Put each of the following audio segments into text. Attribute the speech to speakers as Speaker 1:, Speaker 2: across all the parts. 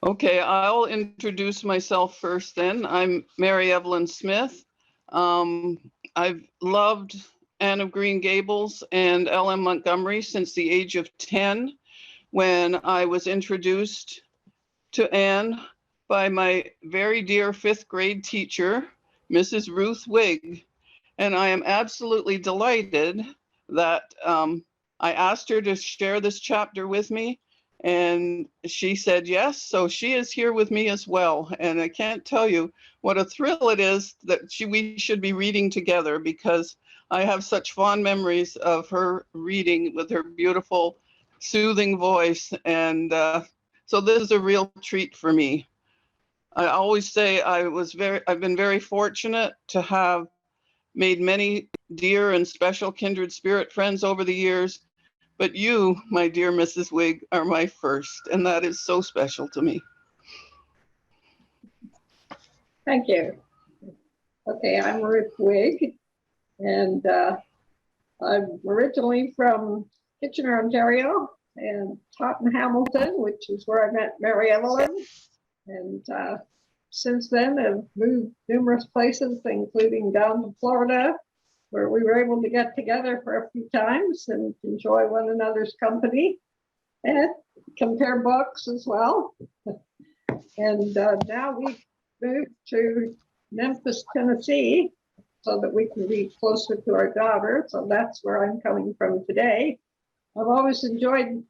Speaker 1: Okay, I'll introduce myself first then. I'm Mary Evelyn Smith. I've loved Anne of Green Gables and L.M. Montgomery since the age of 10, when I was introduced to Anne by my very dear 5th grade teacher, Mrs. Ruth Wigg. And I am absolutely delighted that I asked her to share this chapter with me, and she said yes. So she is here with me as well. And I can't tell you what a thrill it is that we should be reading together, because I have such fond memories of her reading with her beautiful, soothing voice. And so this is a real treat for me. I always say I've been very fortunate to have made many dear and special kindred spirit friends over the years, but you, my dear Mrs. Wigg, are my first, and that is so special to me.
Speaker 2: Thank you. Okay, I'm Ruth Wigg, and I'm originally from Kitchener, Ontario, and taught in Hamilton, which is where I met Mary Evelyn. And since then, I've moved numerous places, including down to Florida, where we were able to get together for a few times and enjoy one another's company and compare books as well. And now we've moved to Memphis, Tennessee, so that we can be closer to our daughter. So that's where I'm coming from today. I've always enjoyed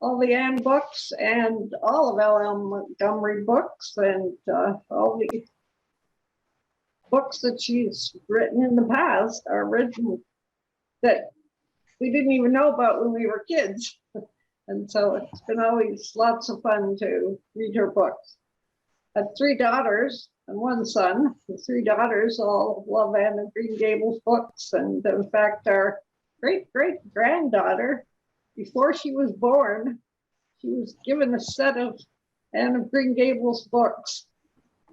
Speaker 2: all the Anne books and all of L.M. Montgomery books, and all the books that she's written in the past are written that we didn't even know about when we were kids. And so it's been always lots of fun to read her books. I have 3 daughters and 1 son. The 3 daughters all love Anne of Green Gables books, and in fact, our great-great-granddaughter, before she was born, she was given a set of Anne of Green Gables books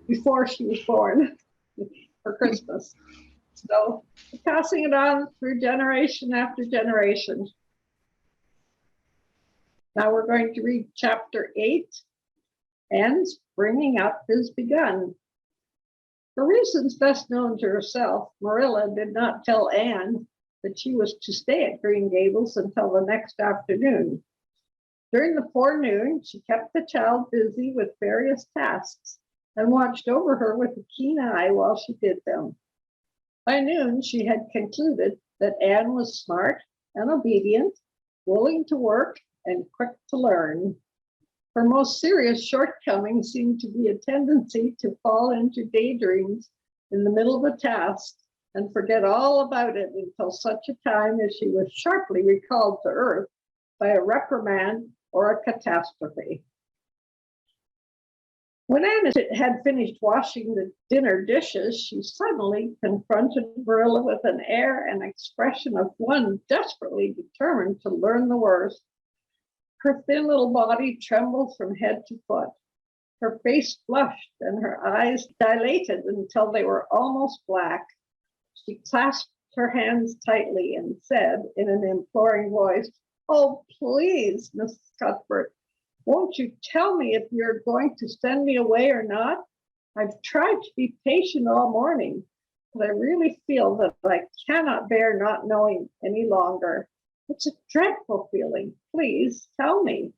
Speaker 2: before she was born for Christmas. So passing it on through generation after generation. Now we're going to read chapter 8, Anne's bringing up is begun. For reasons best known to herself, Marilla did not tell Anne that she was to stay at Green Gables until the next afternoon. During the forenoon, she kept the child busy with various tasks and watched over her with a keen eye while she did them. By noon, she had concluded that Anne was smart and obedient, willing to work, and quick to learn. Her most serious shortcoming seemed to be a tendency to fall into daydreams in the middle of a task and forget all about it until such a time as she was sharply recalled to earth by a reprimand or a catastrophe. When Anne had finished washing the dinner dishes, she suddenly confronted Marilla with an air and expression of one desperately determined to learn the worst. Her thin little body trembled from head to foot. Her face flushed and her eyes dilated until they were almost black. She clasped her hands tightly and said in an imploring voice, "Oh, please, Mrs. Cuthbert, won't you tell me if you're going to send me away or not? I've tried to be patient all morning, but I really feel that I cannot bear not knowing any longer. It's a dreadful feeling. Please tell me."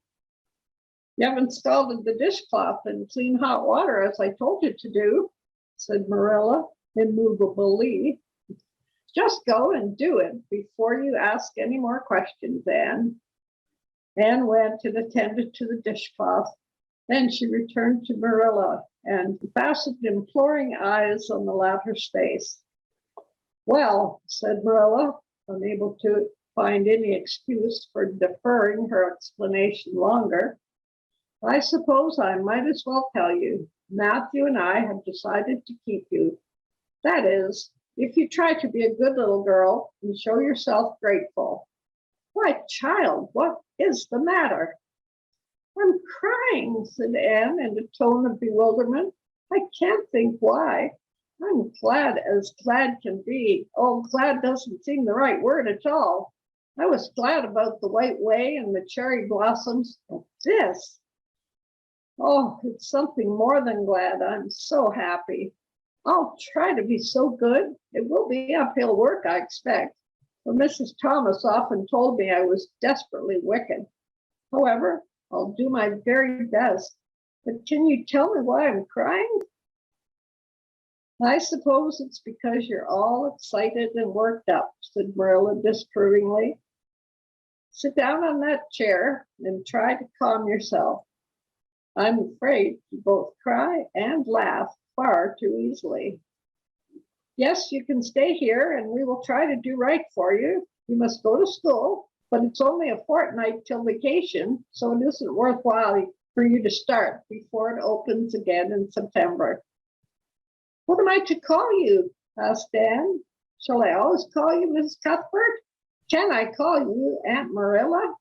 Speaker 2: "You haven't scalded the dishcloth in clean hot water as I told you to do," said Marilla immovably. "Just go and do it before you ask any more questions, Anne." Anne went and attended to the dishcloth. Then she returned to Marilla and fastened imploring eyes on the latter's face. "Well," said Marilla, unable to find any excuse for deferring her explanation longer, "I suppose I might as well tell you. Matthew and I have decided to keep you. That is, if you try to be a good little girl and show yourself grateful." "Why, child, what is the matter?" "I'm crying," said Anne in a tone of bewilderment. "I can't think why. I'm glad as glad can be. Oh, glad doesn't seem the right word at all. I was glad about the white way and the cherry blossoms. But this, Oh, it's something more than glad. I'm so happy. I'll try to be so good. It will be uphill work, I expect. For Mrs. Thomas often told me I was desperately wicked. However, I'll do my very best. But can you tell me why I'm crying? I suppose it's because you're all excited and worked up, said Marilla disapprovingly. Sit down on that chair and try to calm yourself. I'm afraid you both cry and laugh far too easily. Yes, you can stay here and we will try to do right for you. You must go to school, but it's only a fortnight till vacation, so it isn't worthwhile for you to start before it opens again in September. What am I to call you? Asked Anne. Shall I always call you Mrs. Cuthbert? Can I call you Aunt Marilla?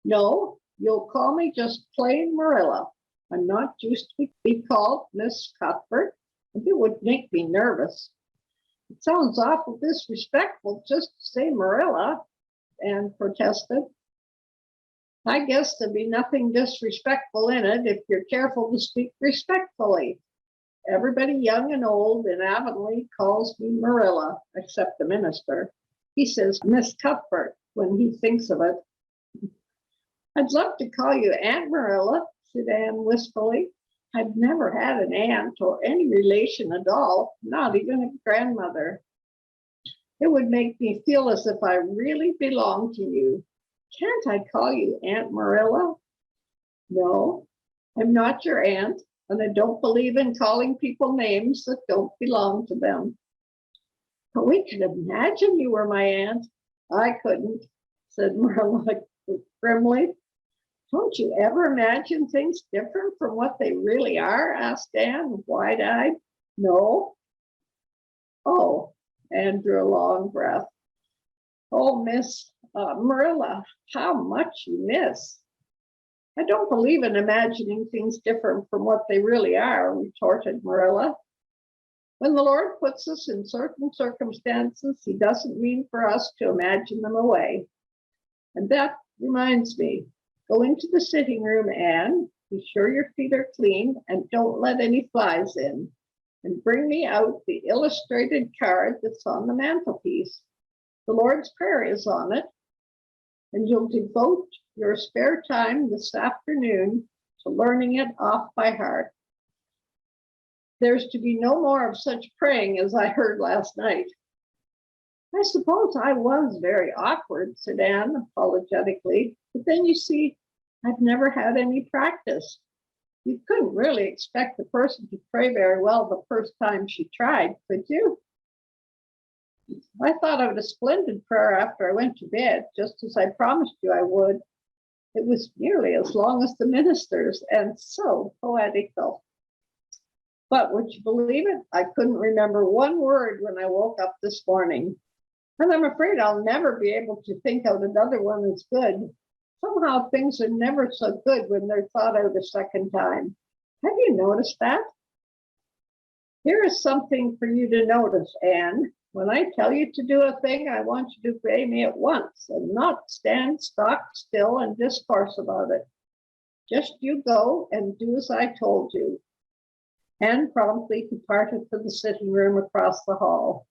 Speaker 2: No, you'll call me just plain Marilla. I'm not used to be called Miss Cuthbert, and it would make me nervous. It sounds awful disrespectful just to say Marilla, Anne protested. I guess there'd be nothing disrespectful in it if you're careful to speak respectfully. Everybody young and old in Avonlea calls me Marilla, except the minister. He says Miss Cuthbert when he thinks of it. I'd love to call you Aunt Marilla, said Anne wistfully. I've never had an aunt or any relation at all, not even a grandmother. It would make me feel as if I really belonged to you. Can't I call you Aunt Marilla? No, I'm not your aunt, and I don't believe in calling people names that don't belong to them. But we could imagine you were my aunt. I couldn't, said Marilla grimly. Don't you ever imagine things different from what they really are? Asked Anne, wide-eyed. No. Oh, Anne drew a long breath. Oh, Miss Marilla, how much you miss. I don't believe in imagining things different from what they really are, retorted Marilla. When the Lord puts us in certain circumstances, he doesn't mean for us to imagine them away. And that reminds me, go into the sitting room, Anne. Be sure your feet are clean and don't let any flies in. And bring me out the illustrated card that's on the mantelpiece. The Lord's Prayer is on it, and you'll devote your spare time this afternoon to learning it off by heart. There's to be no more of such praying as I heard last night. I suppose I was very awkward, said Anne apologetically, but then you see, I've never had any practice. You couldn't really expect a person to pray very well the first time she tried, could you? I thought of a splendid prayer after I went to bed, just as I promised you I would. It was nearly as long as the minister's and so poetical. But would you believe it? I couldn't remember one word when I woke up this morning. And I'm afraid I'll never be able to think out another one as good. Somehow things are never so good when they're thought out a second time. Have you noticed that? Here is something for you to notice, Anne. When I tell you to do a thing, I want you to obey me at once and not stand stock still and discourse about it. Just you go and do as I told you. Anne promptly departed for the sitting room across the hall.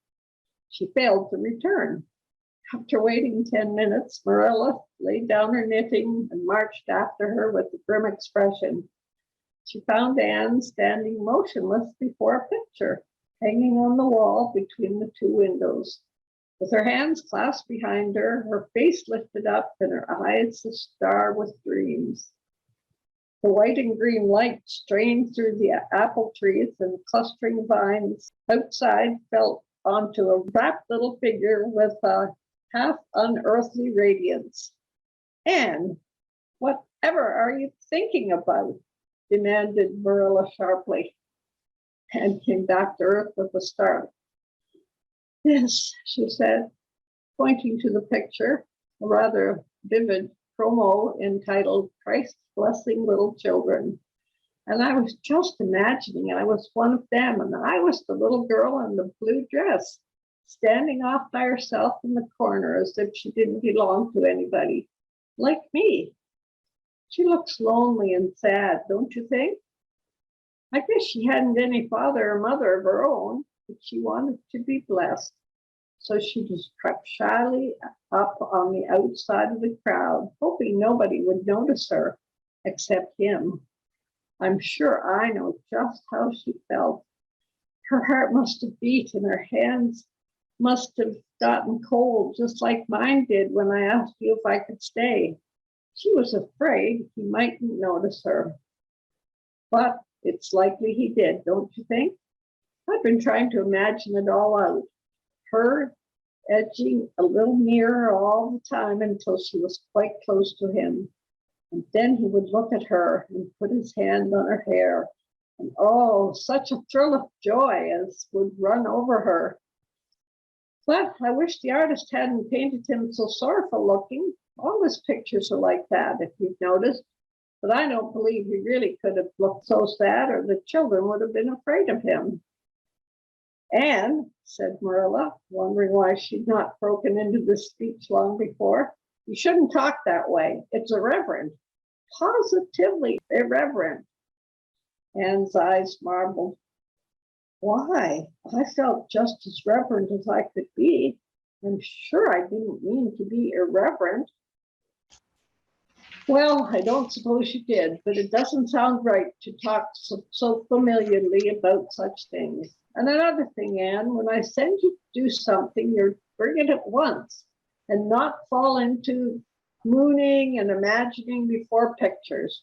Speaker 2: She failed to return. After waiting 10 minutes, Marilla laid down her knitting and marched after her with a grim expression. She found Anne standing motionless before a picture hanging on the wall between the two windows. With her hands clasped behind her, her face lifted up and her eyes a star with dreams. The white and green light strained through the apple trees and clustering vines outside fell onto a wrapped little figure with a half unearthly radiance. Anne, whatever are you thinking about? Demanded Marilla sharply, and came back to earth with a start. Yes, she said, pointing to the picture, a rather vivid promo entitled Christ's Blessing Little Children. And I was just imagining I was one of them, and I was the little girl in the blue dress, standing off by herself in the corner as if she didn't belong to anybody, like me. She looks lonely and sad, don't you think? I guess she hadn't any father or mother of her own, but she wanted to be blessed. So she just crept shyly up on the outside of the crowd, hoping nobody would notice her except him. I'm sure I know just how she felt. Her heart must have beat and her hands must have gotten cold, just like mine did when I asked you if I could stay. She was afraid he mightn't notice her. But it's likely he did, don't you think? I've been trying to imagine it all out. Her edging a little nearer all the time until she was quite close to him. And then he would look at her and put his hand on her hair. And oh, such a thrill of joy as would run over her. But I wish the artist hadn't painted him so sorrowful looking. All his pictures are like that, if you've noticed. But I don't believe he really could have looked so sad, or the children would have been afraid of him. Anne, said Marilla, wondering why she'd not broken into this speech long before, you shouldn't talk that way. It's irreverent, positively irreverent. Anne's eyes marveled. Why? I felt just as reverent as I could be. I'm sure I didn't mean to be irreverent. Well, I don't suppose you did, but it doesn't sound right to talk so familiarly about such things. And another thing, Anne, when I send you to do something, you're bring it at once and not fall into mooning and imagining before pictures.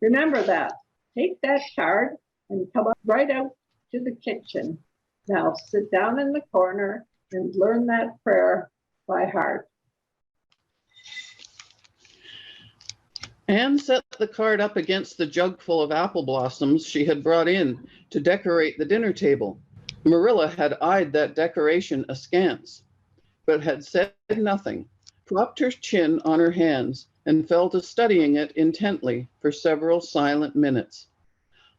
Speaker 2: Remember that. Take that card and come up right out to the kitchen. Now sit down in the corner and learn that prayer by heart.
Speaker 1: Anne set the card up against the jug full of apple blossoms she had brought in to decorate the dinner table. Marilla had eyed that decoration askance, but had said nothing, propped her chin on her hands, and fell to studying it intently for several silent minutes.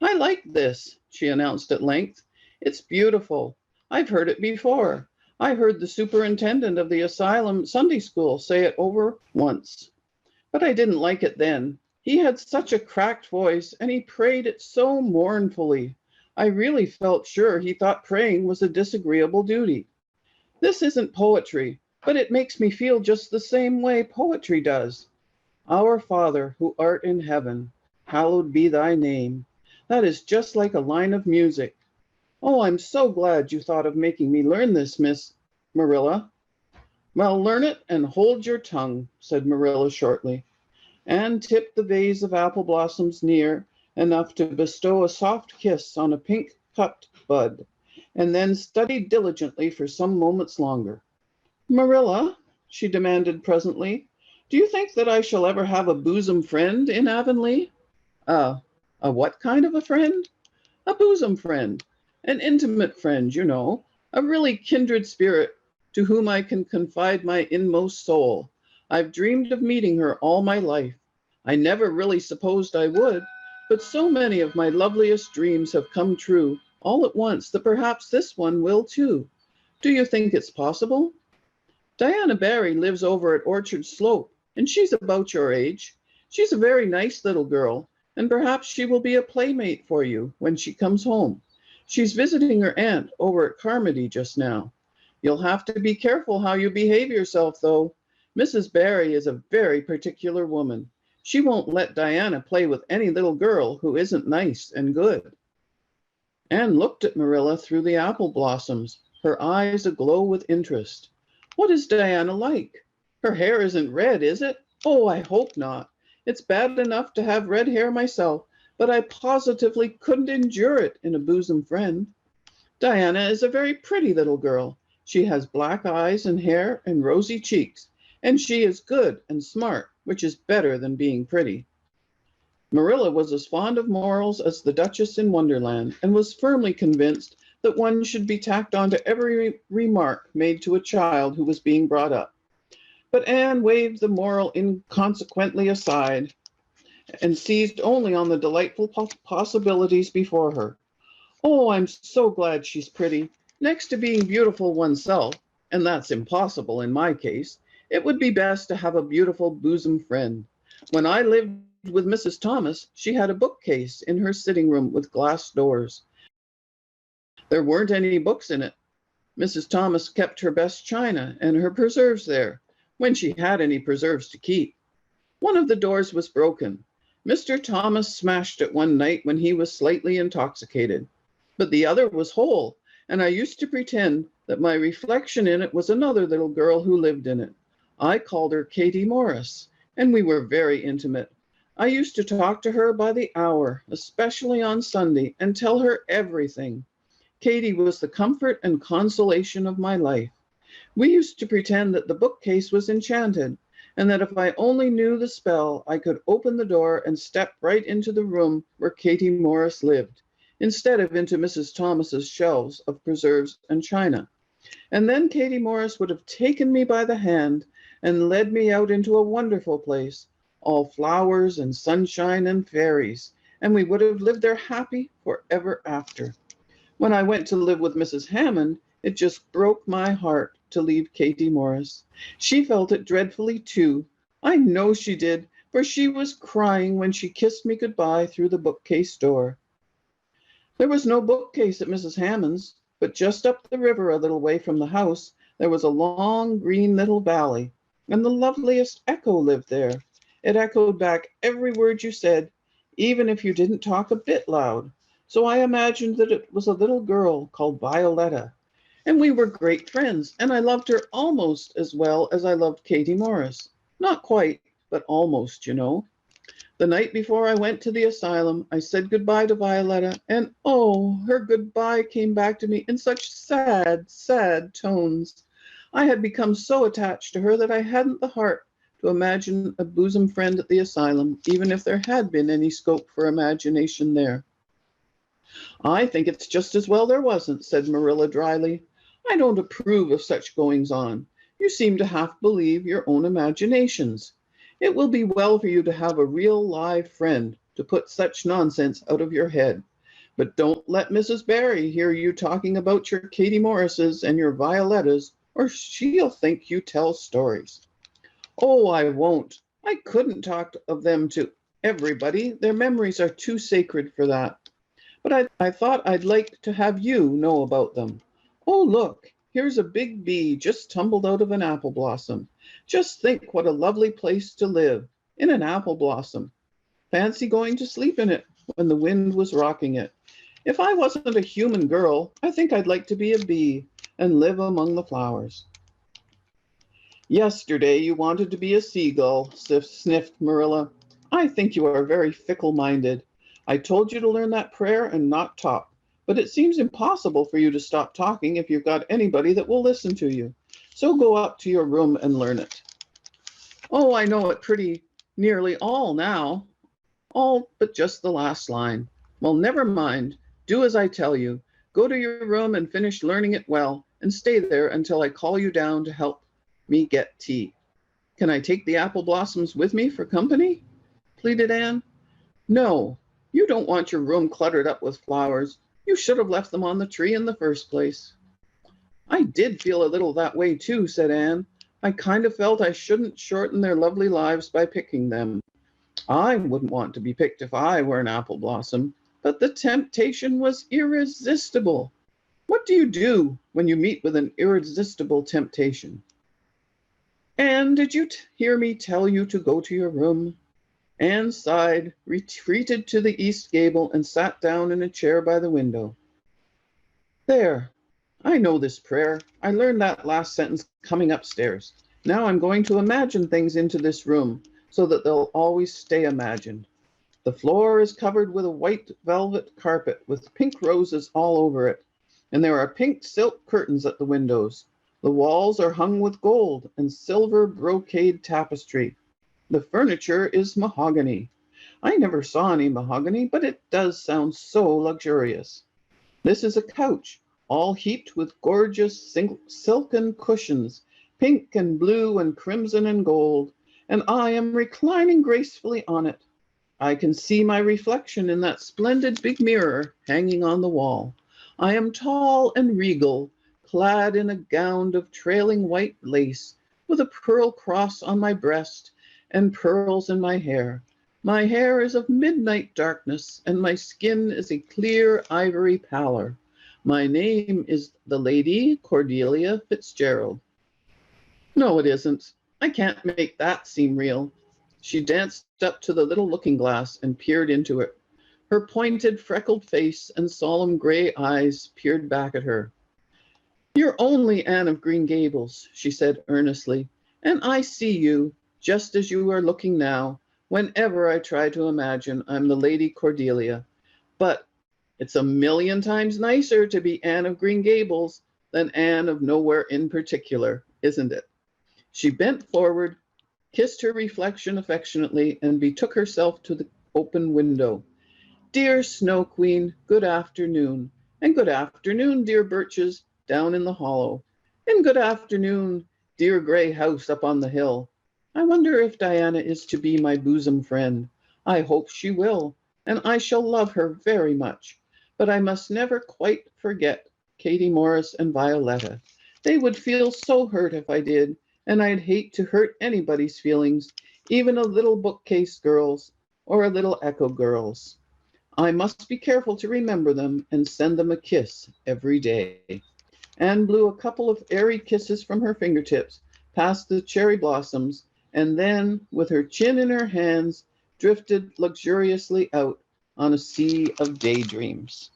Speaker 1: I like this, she announced at length. It's beautiful. I've heard it before. I heard the superintendent of the asylum Sunday school say it over once. But I didn't like it then. He had such a cracked voice, and he prayed it so mournfully. I really felt sure he thought praying was a disagreeable duty. This isn't poetry, but it makes me feel just the same way poetry does. Our Father, who art in heaven, hallowed be thy name. That is just like a line of music. Oh, I'm so glad you thought of making me learn this, Miss Marilla. Well, learn it and hold your tongue, said Marilla shortly. Anne tipped the vase of apple blossoms near enough to bestow a soft kiss on a pink-cupped bud, and then studied diligently for some moments longer. Marilla, she demanded presently, do you think that I shall ever have a bosom friend in Avonlea? A what kind of a friend? A bosom friend, an intimate friend, you know, a really kindred spirit to whom I can confide my inmost soul. I've dreamed of meeting her all my life. I never really supposed I would, but so many of my loveliest dreams have come true all at once that perhaps this one will too. Do you think it's possible? Diana Barry lives over at Orchard Slope, and she's about your age. She's a very nice little girl, and perhaps she will be a playmate for you when she comes home. She's visiting her aunt over at Carmody just now. You'll have to be careful how you behave yourself, though. Mrs. Barry is a very particular woman. She won't let Diana play with any little girl who isn't nice and good. Anne looked at Marilla through the apple blossoms, her eyes aglow with interest. What is Diana like? Her hair isn't red, is it? Oh, I hope not. It's bad enough to have red hair myself, but I positively couldn't endure it in a bosom friend. Diana is a very pretty little girl. She has black eyes and hair and rosy cheeks, and she is good and smart, which is better than being pretty. Marilla was as fond of morals as the Duchess in Wonderland, and was firmly convinced that one should be tacked on to every remark made to a child who was being brought up. But Anne waved the moral inconsequently aside and seized only on the delightful possibilities before her. Oh, I'm so glad she's pretty. Next to being beautiful oneself, and that's impossible in my case, it would be best to have a beautiful bosom friend. When I lived with Mrs. Thomas, she had a bookcase in her sitting room with glass doors. There weren't any books in it. Mrs. Thomas kept her best china and her preserves there, when she had any preserves to keep. One of the doors was broken. Mr. Thomas smashed it one night when he was slightly intoxicated. But the other was whole, and I used to pretend that my reflection in it was another little girl who lived in it. I called her Katie Morris, and we were very intimate. I used to talk to her by the hour, especially on Sunday, and tell her everything. Katie was the comfort and consolation of my life. We used to pretend that the bookcase was enchanted, and that if I only knew the spell, I could open the door and step right into the room where Katie Morris lived, instead of into Mrs. Thomas's shelves of preserves and china. And then Katie Morris would have taken me by the hand and led me out into a wonderful place, all flowers and sunshine and fairies, and we would have lived there happy forever after. When I went to live with Mrs. Hammond, it just broke my heart to leave Katie Morris. She felt it dreadfully too. I know she did, for she was crying when she kissed me goodbye through the bookcase door. There was no bookcase at Mrs. Hammond's, but just up the river a little way from the house, there was a long green little valley, and the loveliest echo lived there. It echoed back every word you said, even if you didn't talk a bit loud. So I imagined that it was a little girl called Violetta, and we were great friends, and I loved her almost as well as I loved Katie Morris. Not quite, but almost, you know. The night before I went to the asylum, I said goodbye to Violetta, and oh, her goodbye came back to me in such sad, sad tones. I had become so attached to her that I hadn't the heart to imagine a bosom friend at the asylum, even if there had been any scope for imagination there. I think it's just as well there wasn't, said Marilla dryly. I don't approve of such goings on. You seem to half believe your own imaginations. It will be well for you to have a real live friend to put such nonsense out of your head. But don't let Mrs. Barry hear you talking about your Katie Morrises and your Violettas, or she'll think you tell stories. Oh, I won't. I couldn't talk of them to everybody. Their memories are too sacred for that. But I thought I'd like to have you know about them. Oh, look, here's a big bee just tumbled out of an apple blossom. Just think what a lovely place to live, in an apple blossom. Fancy going to sleep in it when the wind was rocking it. If I wasn't a human girl, I think I'd like to be a bee and live among the flowers. Yesterday you wanted to be a seagull, sniffed Marilla. I think you are very fickle-minded. I told you to learn that prayer and not talk, but it seems impossible for you to stop talking if you've got anybody that will listen to you. So go up to your room and learn it. Oh, I know it pretty nearly all now. All but just the last line. Well, never mind. Do as I tell you. Go to your room and finish learning it well, and stay there until I call you down to help me get tea. Can I take the apple blossoms with me for company? Pleaded Anne. No, you don't want your room cluttered up with flowers. You should have left them on the tree in the first place. I did feel a little that way too, said Anne. I kind of felt I shouldn't shorten their lovely lives by picking them. I wouldn't want to be picked if I were an apple blossom, but the temptation was irresistible. What do you do when you meet with an irresistible temptation? Anne, did you hear me tell you to go to your room? Anne sighed, retreated to the east gable, and sat down in a chair by the window. There, I know this prayer. I learned that last sentence coming upstairs. Now I'm going to imagine things into this room so that they'll always stay imagined. The floor is covered with a white velvet carpet with pink roses all over it, and there are pink silk curtains at the windows. The walls are hung with gold and silver brocade tapestry. The furniture is mahogany. I never saw any mahogany, but it does sound so luxurious. This is a couch, all heaped with gorgeous silken cushions, pink and blue and crimson and gold, and I am reclining gracefully on it. I can see my reflection in that splendid big mirror hanging on the wall. I am tall and regal, clad in a gown of trailing white lace, with a pearl cross on my breast and pearls in my hair. My hair is of midnight darkness, and my skin is a clear ivory pallor. My name is the Lady Cordelia Fitzgerald. No, it isn't. I can't make that seem real. She danced up to the little looking glass and peered into it. Her pointed, freckled face and solemn gray eyes peered back at her. You're only Anne of Green Gables, she said earnestly, and I see you, just as you are looking now, whenever I try to imagine I'm the Lady Cordelia. But it's a million times nicer to be Anne of Green Gables than Anne of nowhere in particular, isn't it? She bent forward, kissed her reflection affectionately, and betook herself to the open window. Dear Snow Queen, good afternoon. And good afternoon, dear birches down in the hollow. And good afternoon, dear gray house up on the hill. I wonder if Diana is to be my bosom friend. I hope she will, and I shall love her very much. But I must never quite forget Katie Morris and Violetta. They would feel so hurt if I did, and I'd hate to hurt anybody's feelings, even a little bookcase girl's or a little echo girl's. I must be careful to remember them and send them a kiss every day. Anne blew a couple of airy kisses from her fingertips past the cherry blossoms, and then, with her chin in her hands, drifted luxuriously out on a sea of daydreams.